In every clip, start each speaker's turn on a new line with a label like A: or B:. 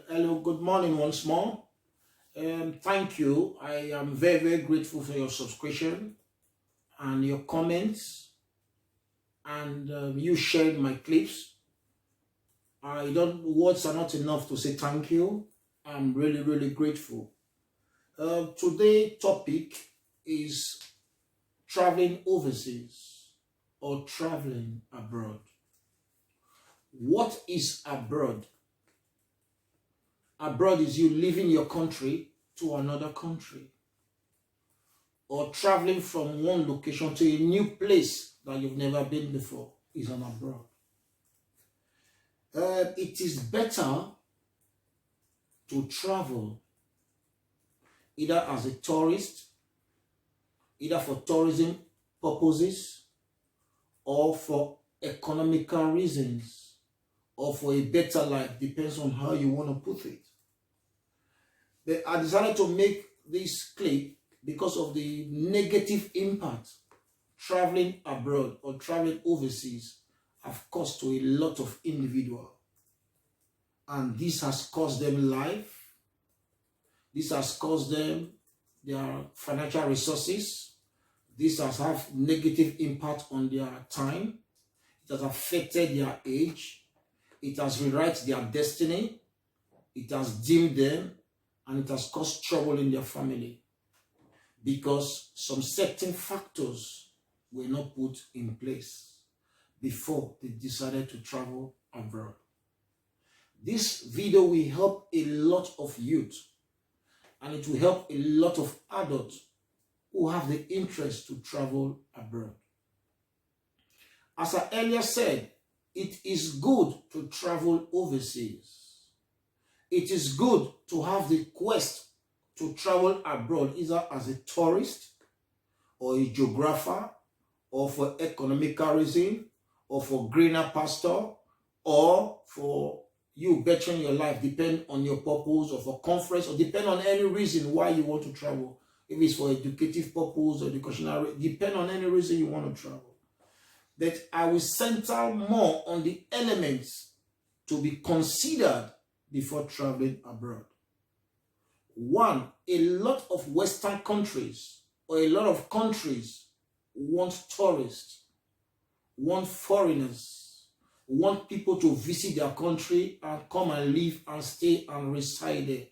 A: Hello, good morning once more. Thank you. I am very, very grateful for your subscription and your comments and you shared my clips. Words are not enough to say thank you. I'm really, really grateful. Today's topic is traveling overseas or traveling abroad. What is abroad? Abroad is you leaving your country to another country or traveling from one location to a new place that you've never been before is an abroad. It is better to travel either as a tourist, either for tourism purposes or for economical reasons or for a better life, depends on how you want to put it. I decided to make this clip because of the negative impact traveling abroad or traveling overseas have caused to a lot of individuals. And this has cost them life. This has cost them their financial resources. This has had negative impact on their time. It has affected their age. It has rewritten their destiny. It has dimmed them. And it has caused trouble in their family because some certain factors were not put in place before they decided to travel abroad. This video will help a lot of youth and it will help a lot of adults who have the interest to travel abroad. As I earlier said, it is good to travel overseas. It is good to have the quest to travel abroad either as a tourist or a geographer or for economical reason or for greener pasture or for you bettering your life, depend on your purpose or for conference or depend on any reason why you want to travel. If it's for educative purpose or educational, depend on any reason you want to travel. But I will center more on the elements to be considered before traveling abroad. One, a lot of Western countries or a lot of countries want tourists, want foreigners, want people to visit their country and come and live and stay and reside there,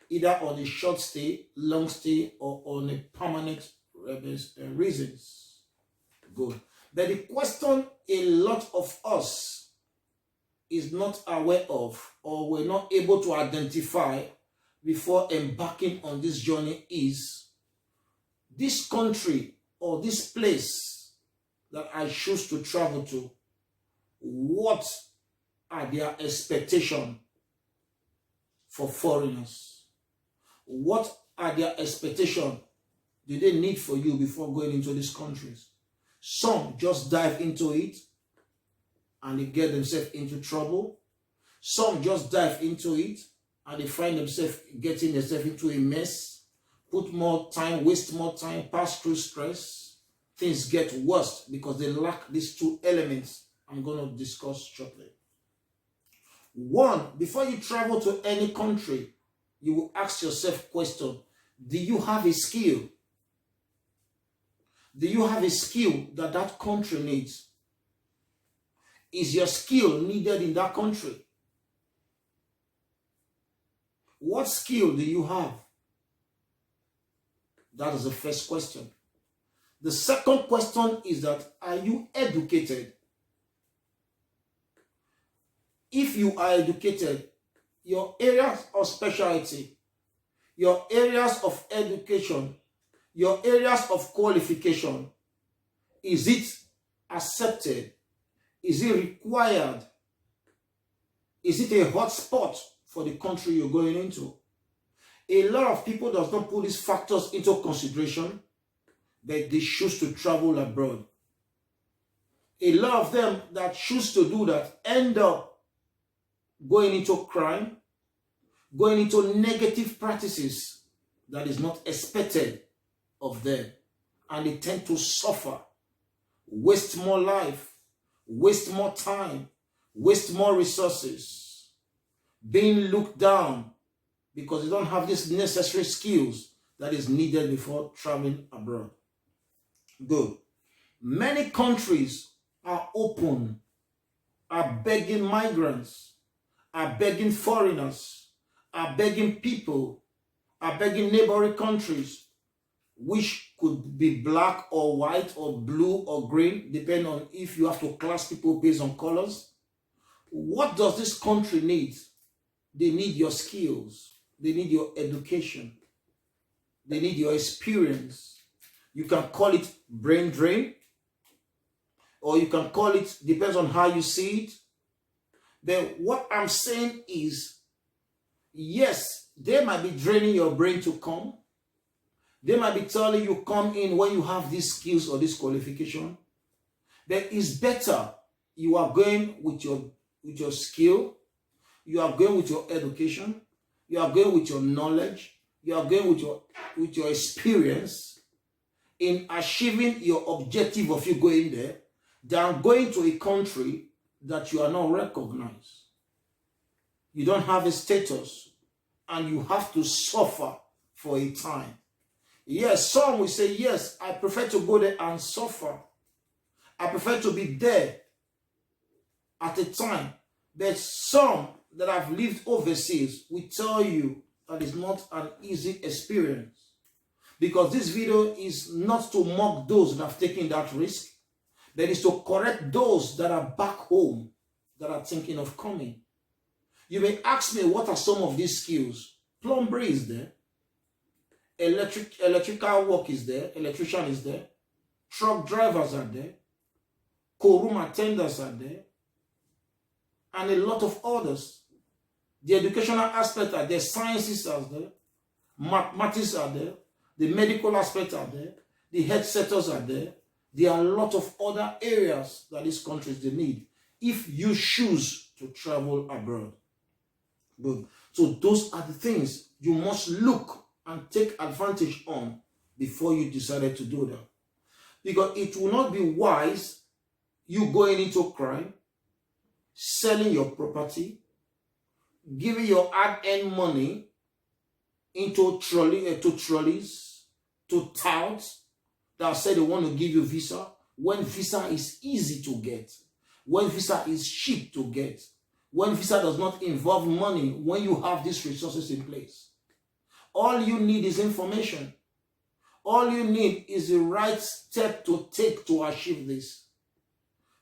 A: either on a short stay, long stay, or on a permanent reasons. Good. But the question a lot of us is not aware of or we're not able to identify before embarking on this journey is this country or this place that I choose to travel to, what are their expectations for foreigners? What are their expectations do they need for you before going into these countries? Some just dive into it and they get themselves into trouble. Some just dive into it and they find themselves getting themselves into a mess, put more time, waste more time, pass through stress. Things get worse because they lack these two elements I'm going to discuss shortly. One, before you travel to any country, you will ask yourself question, do you have a skill? Do you have a skill that that country needs? Is your skill needed in that country? What skill do you have? That is the first question. The second question is that, are you educated? If you are educated, your areas of specialty, your areas of education, your areas of qualification, is it accepted? Is it required? Is it a hot spot for the country you're going into? A lot of people does not put these factors into consideration, but they choose to travel abroad. A lot of them that choose to do that end up going into crime, going into negative practices that is not expected of them. And they tend to suffer, waste more life, waste more time, waste more resources being looked down because they don't have these necessary skills that is needed before traveling abroad. Good. Many countries are open, are begging migrants, are begging foreigners, are begging people, are begging neighboring countries, which could be black or white or blue or green, depending on if you have to class people based on colors. What does this country need? They need your skills. They need your education. They need your experience. You can call it brain drain, or you can call it, depends on how you see it. But what I'm saying is, yes, they might be draining your brain to come. They might be telling you come in when you have these skills or this qualification. But it's better you are going with your skill, you are going with your education, you are going with your knowledge, you are going with your experience in achieving your objective of you going there, than going to a country that you are not recognized. You don't have a status, and you have to suffer for a time. Yes, some will say, yes, I prefer to go there and suffer. I prefer to be there at a time. There's some that have lived overseas will tell you that it's not an easy experience. Because this video is not to mock those that have taken that risk, but it's to correct those that are back home that are thinking of coming. You may ask me, what are some of these skills? Plumbery is there. Electrical work is there. Electrician is there. Truck drivers are there. Co-room attendants are there. And a lot of others. The educational aspect are there. Sciences are there. Mathematics are there. The medical aspect are there. The health sectors are there. There are a lot of other areas that these countries they need if you choose to travel abroad. Good. So those are the things you must look and take advantage on before you decided to do that. Because it will not be wise you going into crime, selling your property, giving your hard-earned money into trolleys, to touts that say they want to give you visa, when visa is easy to get, when visa is cheap to get, when visa does not involve money, when you have these resources in place. All you need is information. All you need is the right step to take to achieve this.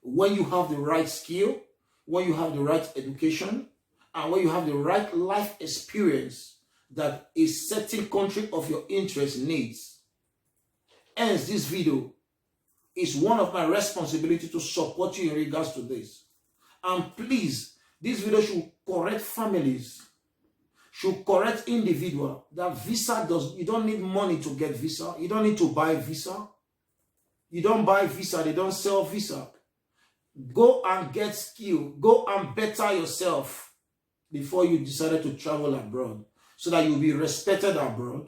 A: When you have the right skill, when you have the right education, and when you have the right life experience that a certain country of your interest needs. Hence, this video is one of my responsibilities to support you in regards to this. And please, this video should correct families, should correct individuals that visa you don't need money to get visa. You don't need to buy visa. You don't buy visa, they don't sell visa. Go and get skill. Go and better yourself before you decided to travel abroad, so that you'll be respected abroad.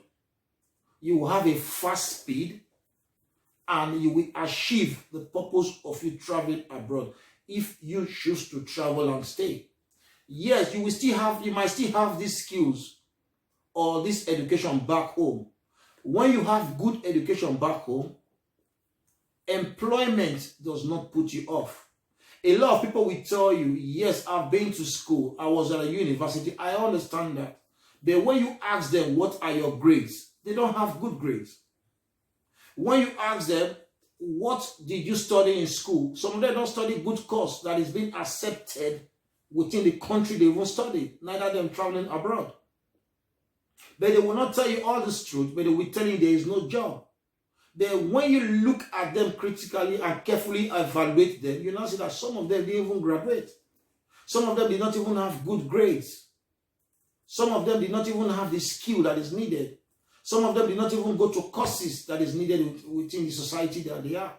A: You will have a fast speed, and you will achieve the purpose of you traveling abroad if you choose to travel and stay. Yes, you might still have these skills or this education back home. When you have good education back home, employment does not put you off. A lot of people will tell you, yes, I've been to school, I was at a university, I understand that. But when you ask them, what are your grades? They don't have good grades. When you ask them, what did you study in school? Some of them don't study good course that is being accepted within the country they even study, neither them traveling abroad. But they will not tell you all this truth, but they will tell you there is no job. Then when you look at them critically and carefully evaluate them, you now see that some of them didn't even graduate. Some of them did not even have good grades. Some of them did not even have the skill that is needed. Some of them did not even go to courses that is needed within the society that they are.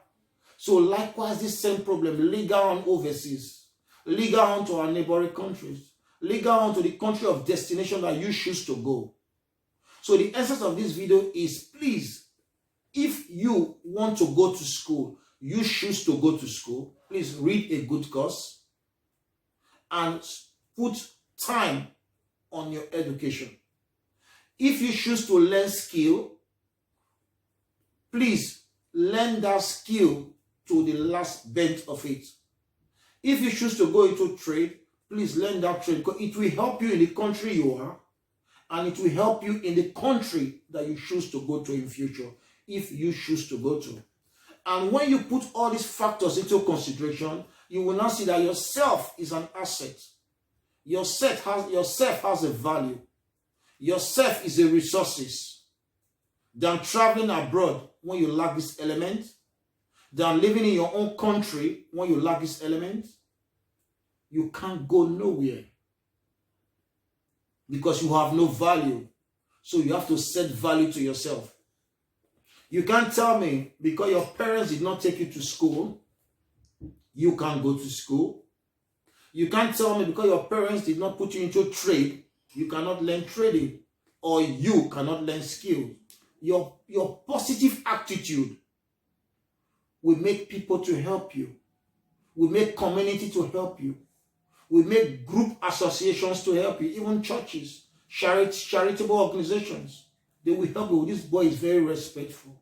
A: So likewise, this same problem, legal on overseas, legal on to our neighboring countries, legal on to the country of destination that you choose to go. So the essence of this video is, please, if you want to go to school, you choose to go to school, please read a good course and put time on your education. If you choose to learn skill, please learn that skill to the last bent of it. If you choose to go into trade, please learn that trade, because it will help you in the country you are, and it will help you in the country that you choose to go to in future, if you choose to go to. And when you put all these factors into consideration, you will now see that yourself is an asset. Yourself has a value. Yourself is a resources. Than traveling abroad when you lack this element, than living in your own country when you lack this element. You can't go nowhere because you have no value. So you have to set value to yourself. You can't tell me because your parents did not take you to school, you can't go to school. You can't tell me because your parents did not put you into trade, you cannot learn trading, or you cannot learn skill. Your positive attitude will make people to help you, will make community to help you, will make group associations to help you, even churches, charitable organizations. They will help you. This boy is very respectful.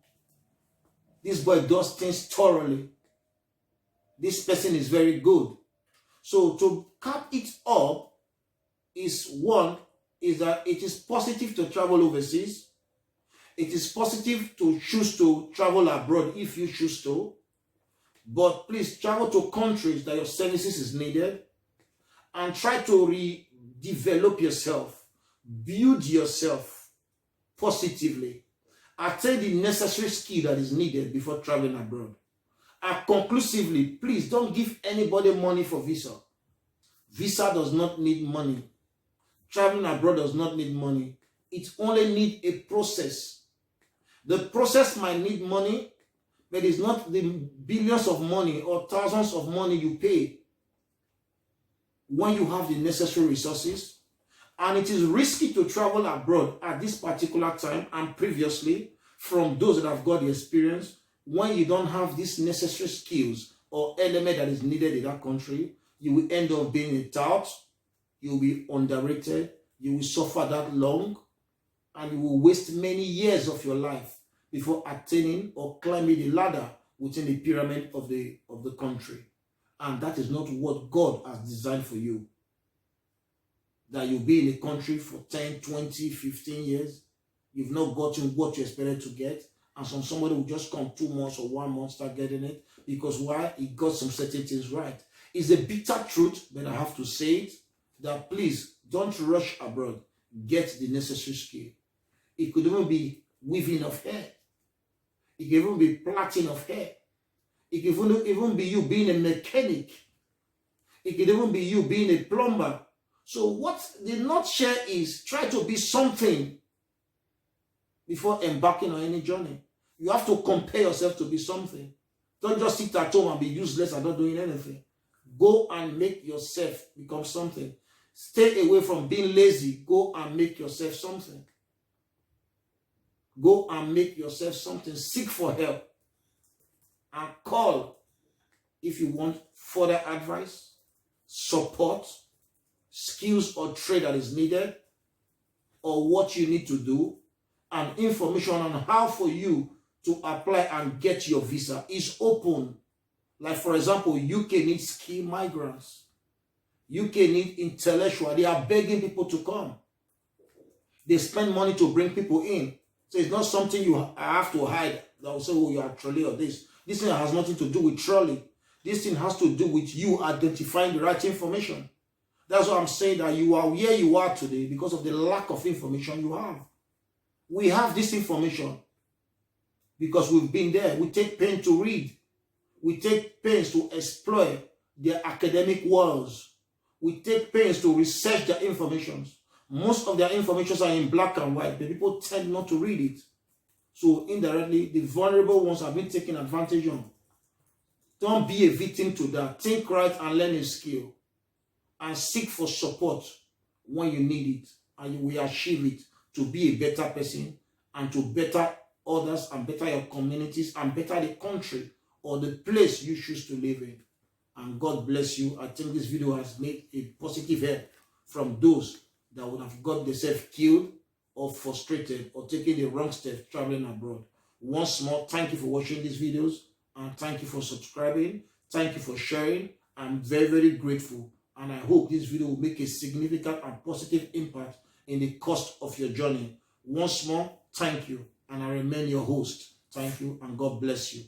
A: This boy does things thoroughly. This person is very good. So to cap it up is that it is positive to travel overseas. It is positive to choose to travel abroad if you choose to. But please travel to countries that your services is needed and try to redevelop yourself. Build yourself positively. Attain the necessary skill that is needed before traveling abroad. And conclusively, please don't give anybody money for visa. Visa does not need money. Traveling abroad does not need money. It only needs a process. The process might need money, but it's not the billions of money or thousands of money you pay when you have the necessary resources. And it is risky to travel abroad at this particular time and previously from those that have got the experience when you don't have these necessary skills or element that is needed in that country. You will end up being a tout, you will be underrated, you will suffer that long, and you will waste many years of your life before attaining or climbing the ladder within the pyramid of the country. And that is not what God has designed for you. That you'll be in a country for 10, 20, 15 years. You've not gotten what you expected to get. And somebody will just come 2 months or 1 month, start getting it. Because why? He got some certain things right. It's a bitter truth, but I have to say it, that please don't rush abroad. Get the necessary skill. It could even be weaving of hair. It could even be plaiting of hair. It could even be you being a mechanic. It could even be you being a plumber. So what the nutshell is, try to be something before embarking on any journey. You have to compare yourself to be something. Don't just sit at home and be useless and not doing anything. Go and make yourself become something. Stay away from being lazy. Go and make yourself something. Go and make yourself something. Seek for help. And call if you want further advice, support, skills or trade that is needed, or what you need to do, and information on how for you to apply and get your visa is open. Like for example, UK needs skilled migrants. UK need intellectual. They are begging people to come. They spend money to bring people in. So it's not something you have to hide. That will say, oh, you are trolley or this. This thing has nothing to do with trolley. This thing has to do with you identifying the right information. That's why I'm saying that you are where you are today because of the lack of information you have. We have this information because we've been there. We take pains to read. We take pains to explore their academic worlds. We take pains to research their information. Most of their information are in black and white, but people tend not to read it. So indirectly, the vulnerable ones have been taken advantage of. Don't be a victim to that. Think right and learn a skill. And seek for support when you need it. And you will achieve it to be a better person and to better others and better your communities and better the country or the place you choose to live in. And God bless you. I think this video has made a positive help from those that would have got themselves killed or frustrated or taking the wrong step traveling abroad. Once more, thank you for watching these videos and thank you for subscribing. Thank you for sharing. I'm very, very grateful, and I hope this video will make a significant and positive impact in the course of your journey. Once more, thank you, and I remain your host. Thank you, and God bless you.